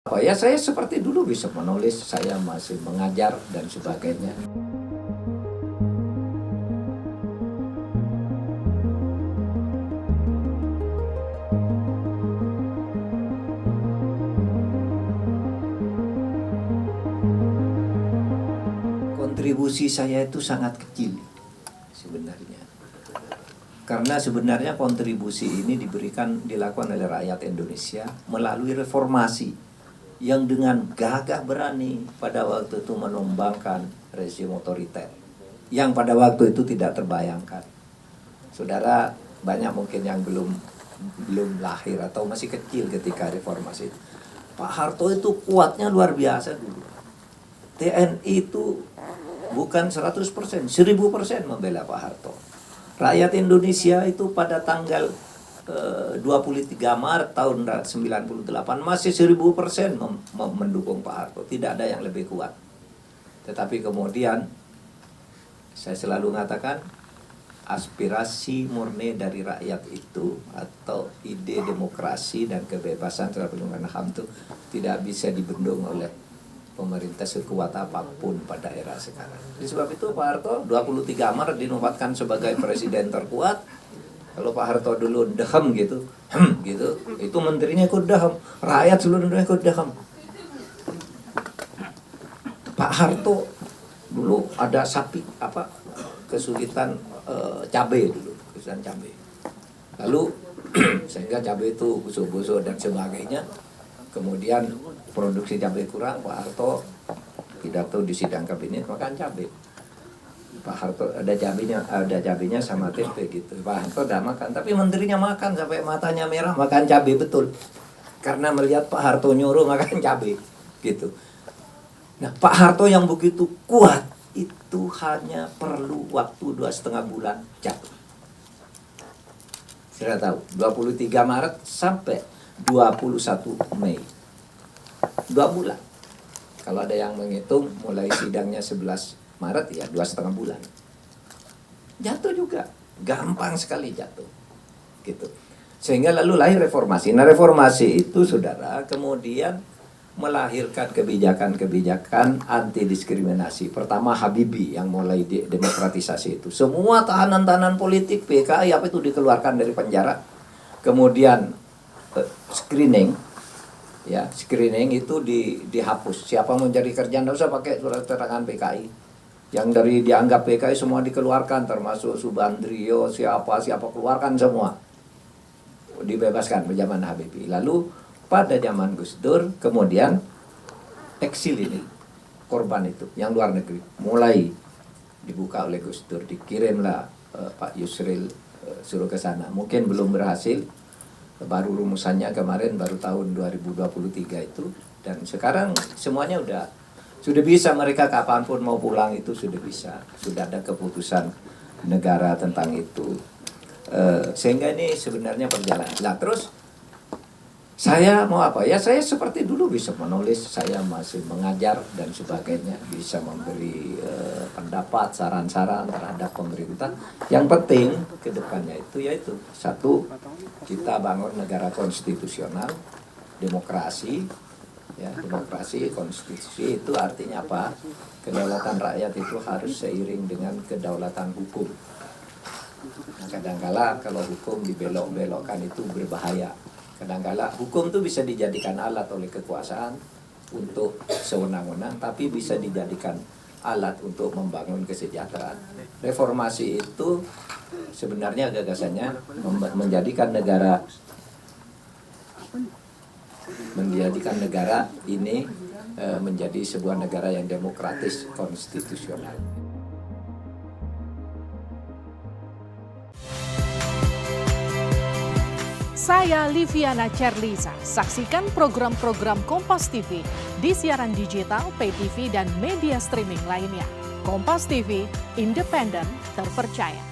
Oh ya, saya seperti dulu bisa menulis, saya masih mengajar dan sebagainya. Kontribusi saya itu sangat kecil sebenarnya. Karena sebenarnya kontribusi ini dilakukan oleh rakyat Indonesia melalui reformasi yang dengan gagah berani pada waktu itu menumbangkan rezim otoriter yang pada waktu itu tidak terbayangkan. Saudara banyak mungkin yang belum lahir atau masih kecil ketika reformasi itu. Pak Harto itu kuatnya luar biasa dulu. TNI itu bukan 100%, 1000% membela Pak Harto. Rakyat Indonesia itu pada tanggal 23 Maret tahun 98 masih 1000% mendukung Pak Harto. Tidak ada yang lebih kuat. Tetapi kemudian saya selalu mengatakan aspirasi murni dari rakyat itu atau ide demokrasi dan kebebasan terhadap pelindungan HAM itu tidak bisa dibendung oleh pemerintah sekuat apapun pada era sekarang. Oleh sebab itu Pak Harto 23 Maret dinobatkan sebagai presiden terkuat. Kalau Pak Harto dulu dehem gitu, itu menterinya ikut dehem, rakyat seluruh Indonesia ikut dehem. Pak Harto dulu ada kesulitan cabai dulu, kesulitan cabai. Lalu sehingga cabai itu busuk-busuk dan sebagainya. Kemudian produksi cabai kurang, Pak Harto pidato di sidang kabinet makan cabai. Pak Harto ada cabainya sama tempe gitu. Pak Harto udah makan, tapi menterinya makan sampai matanya merah makan cabai betul. Karena melihat Pak Harto nyuruh makan cabai gitu. Nah, Pak Harto yang begitu kuat itu hanya perlu waktu 2,5 bulan jatuh. Sudah tahu, 23 Maret sampai 21 Mei. 2 bulan. Kalau ada yang menghitung mulai sidangnya 11 Maret ya 2,5 bulan. Jatuh juga. Gampang sekali jatuh. Gitu. Sehingga lalu lahir reformasi. Nah, reformasi itu saudara kemudian melahirkan kebijakan-kebijakan anti diskriminasi. Pertama Habibie yang mulai demokratisasi itu. Semua tahanan-tahanan politik PKI apa itu dikeluarkan dari penjara. Kemudian screening itu dihapus. Siapa mau jadi kerja tidak usah pakai surat keterangan PKI. Yang dari dianggap PKI semua dikeluarkan, termasuk Subandrio, siapa keluarkan semua. Dibebaskan pada zaman Habibie. Lalu pada zaman Gus Dur kemudian eksil ini, korban itu yang luar negeri mulai dibuka oleh Gus Dur, dikirimlah Pak Yusril suruh ke sana. Mungkin belum berhasil. Baru rumusannya kemarin baru tahun 2023 itu, dan sekarang semuanya sudah bisa, mereka kapanpun mau pulang itu sudah bisa, sudah ada keputusan negara tentang itu, sehingga ini sebenarnya perjalanan. Nah terus saya mau apa ya, saya seperti dulu bisa menulis, saya masih mengajar dan sebagainya, bisa memberi pendapat, saran-saran terhadap pemerintah. Yang penting ke depannya itu yaitu satu, kita bangun negara konstitusional, demokrasi, ya demokrasi, konstitusi itu artinya apa? Kedaulatan rakyat itu harus seiring dengan kedaulatan hukum. Nah, kadangkala kalau hukum dibelok-belokkan itu berbahaya. Kadangkala hukum itu bisa dijadikan alat oleh kekuasaan untuk sewenang-wenang, tapi bisa dijadikan alat untuk membangun kesejahteraan. Reformasi itu sebenarnya gagasannya menjadikan negara ini menjadi sebuah negara yang demokratis, konstitusional. Saya Liviana Cerlisa. Saksikan program-program Kompas TV di siaran digital, pay TV, dan media streaming lainnya. Kompas TV, independen, terpercaya.